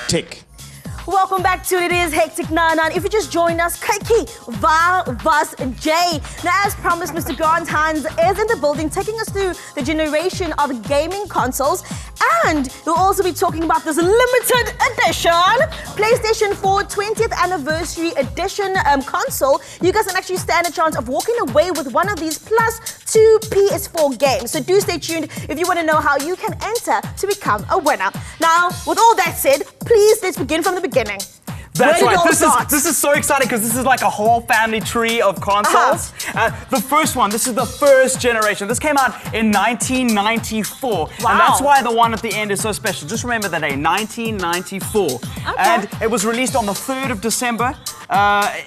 hectic. Welcome back to It Is Hectic 99. If you just joined us, Kiki, Vas, and Jay. Now, as promised, Mr. Grant Hinds is in the building, taking us through the generation of gaming consoles. And we'll also be talking about this limited edition PlayStation 4 20th Anniversary Edition console. You guys can actually stand a chance of walking away with one of these plus 2 PS4 games. So do stay tuned if you want to know how you can enter to become a winner. Now, with all that said, please let's begin from the beginning. That's right. This is so exciting because this is like a whole family tree of consoles. The first one, this is the first generation. This came out in 1994. Wow. And that's why the one at the end is so special. Just remember that day, 1994. Okay. And it was released on the 3rd of December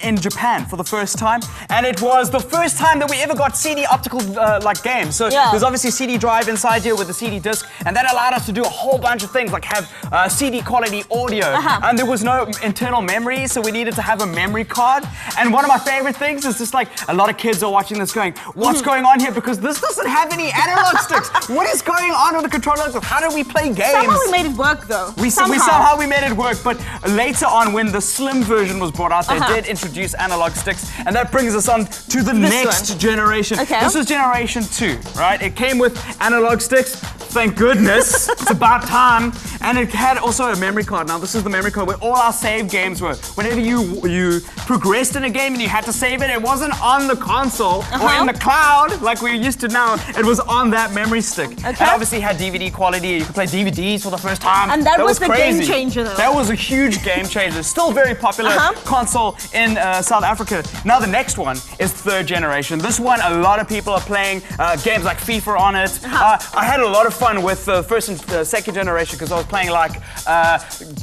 in Japan for the first time. And it was the first time that we ever got CD optical like games. So there's obviously a CD drive inside here with a CD disc. And that allowed us to do a whole bunch of things like have CD quality audio. And there was no internal memory, so we needed to have a memory card. And one of my favorite things is just like a lot of kids are watching this going, what's going on here? Because this doesn't have any analog sticks. What is going on with the controllers? How do we play games? Somehow we made it work though. Somehow we made it work, but later on when the slim version was brought out, they did introduce analog sticks, and that brings us on to the next generation. Okay. This is generation 2, right? It came with analog sticks. Thank goodness. It's about time. And it had also a memory card. Now this is the memory card where all our save games were. Whenever you progressed in a game and you had to save it, it wasn't on the console or in the cloud like we're used to now. It was on that memory stick. Okay. And obviously had DVD quality. You could play DVDs for the first time. And that was the crazy. game changer though. That was a huge game changer. Still very popular console in South Africa. Now the next one is 3rd generation. This one, a lot of people are playing games like FIFA on it. I had a lot of fun with the 1st and 2nd generation because I was playing like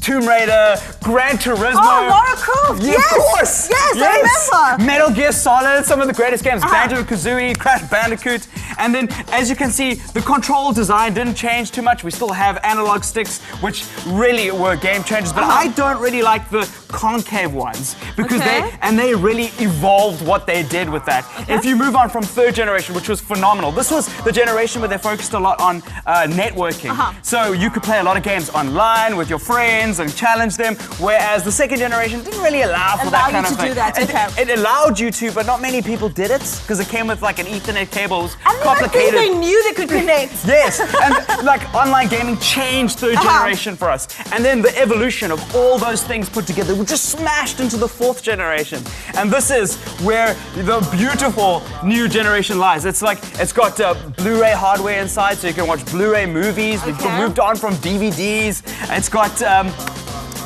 Tomb Raider, Gran Turismo. Oh, Lara Croft! Yeah, yes, of course! Yes, I remember! Metal Gear Solid, some of the greatest games. Banjo-Kazooie, Crash Bandicoot. And then, as you can see, the control design didn't change too much. We still have analog sticks, which really were game changers. But I don't really like the concave ones because they really evolved what they did with that. If you move on from 3rd generation, which was phenomenal, this was the generation where they focused a lot on networking. So you could play a lot of games online with your friends and challenge them, whereas the 2nd generation didn't really allow for that kind of thing. It allowed you to, but not many people did it because it came with like an Ethernet cable. It was complicated. They knew they could connect. Yes, and like online gaming changed 3rd generation for us. And then the evolution of all those things put together were just smashed into the 4th generation. And this is where the beautiful new generation lies. It's like, it's got Blu-ray hardware inside, so you can watch Blu-ray movies. We've moved on from DVDs. It's got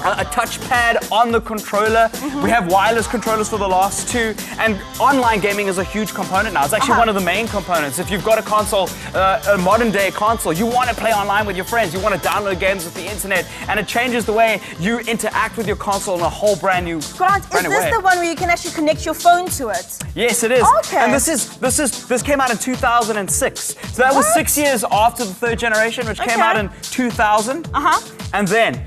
a touchpad on the controller. We have wireless controllers for the last 2. And online gaming is a huge component now. It's actually one of the main components. If you've got a console, a modern day console, you want to play online with your friends. You want to download games with the internet. And it changes the way you interact with your console in a whole brand new Grant, is this the one where you can actually connect your phone to it? Yes, it is. Okay. And this came out in 2006. So that was 6 years after the 3rd generation, which came out in 2000. And then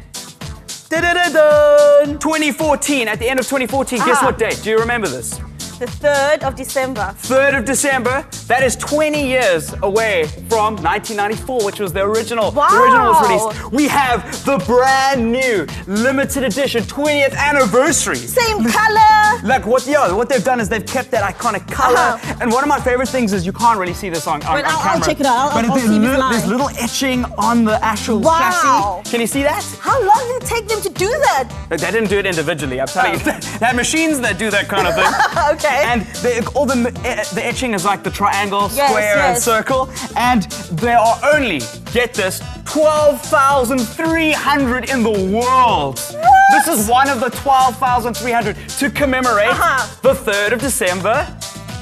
2014, at the end of 2014, guess what date? Do you remember this? The 3rd of December. 3rd of December. That is 20 years away from 1994, which was the original. Wow. The original was released. We have the brand new limited edition 20th anniversary. Same color. Like what they've done is they've kept that iconic color. And one of my favorite things is you can't really see this on camera. I'll check it out. But there's little etching on the actual chassis. Can you see that? How long did it take them to do that? They didn't do it individually. I'm telling you. They have machines that do that kind of thing. And all the etching is like the triangle, square, and circle. And there are only, get this, 12,300 in the world. What? This is one of the 12,300 to commemorate the 3rd of December,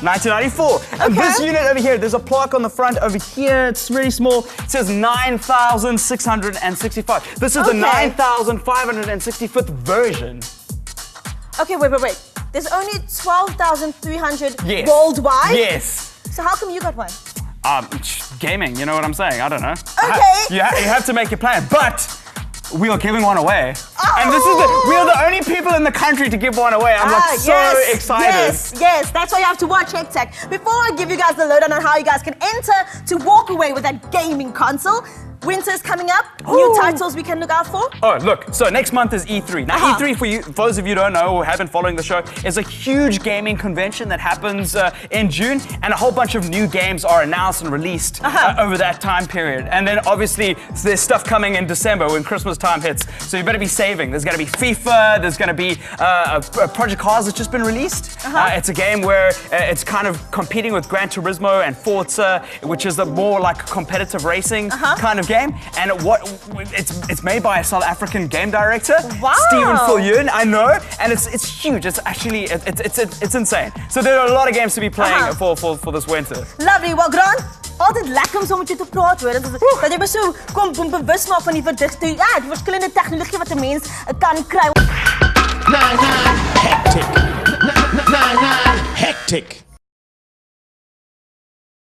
1994. And this unit over here, there's a plaque on the front over here. It's really small. It says 9,665. This is the 9,565th version. Okay, wait. There's only 12,300 worldwide? Yes. So how come you got one? Gaming, you know what I'm saying? I don't know. Okay. You have to make your plan, but we are giving one away. And we are the only people in the country to give one away. I'm like so excited. Yes, that's why you have to watch Hectic. Before I give you guys the lowdown on how you guys can enter to walk away with that gaming console, winter's coming up. New titles we can look out for. Oh, look. So next month is E3. Now, E3, for those of you who don't know or haven't following the show, is a huge gaming convention that happens in June, and a whole bunch of new games are announced and released over that time period. And then obviously there's stuff coming in December when Christmas time hits. So you better be saving. There's going to be FIFA. There's going to be Project Cars that's just been released. It's a game where it's kind of competing with Gran Turismo and Forza, which is a more like competitive racing kind of game. And it's made by a South African game director, Steven Viljoen, I know, and it's huge. It's actually it's insane. So there are a lot of games to be playing for this winter. Lovely. Well, Grant, altyd lekker om so met jou te praat, hoor. Dat jy so kom bewus maak van die verskillende tegnologie wat 'n mens kan kry. 9-9 hectic. 9-9 hectic.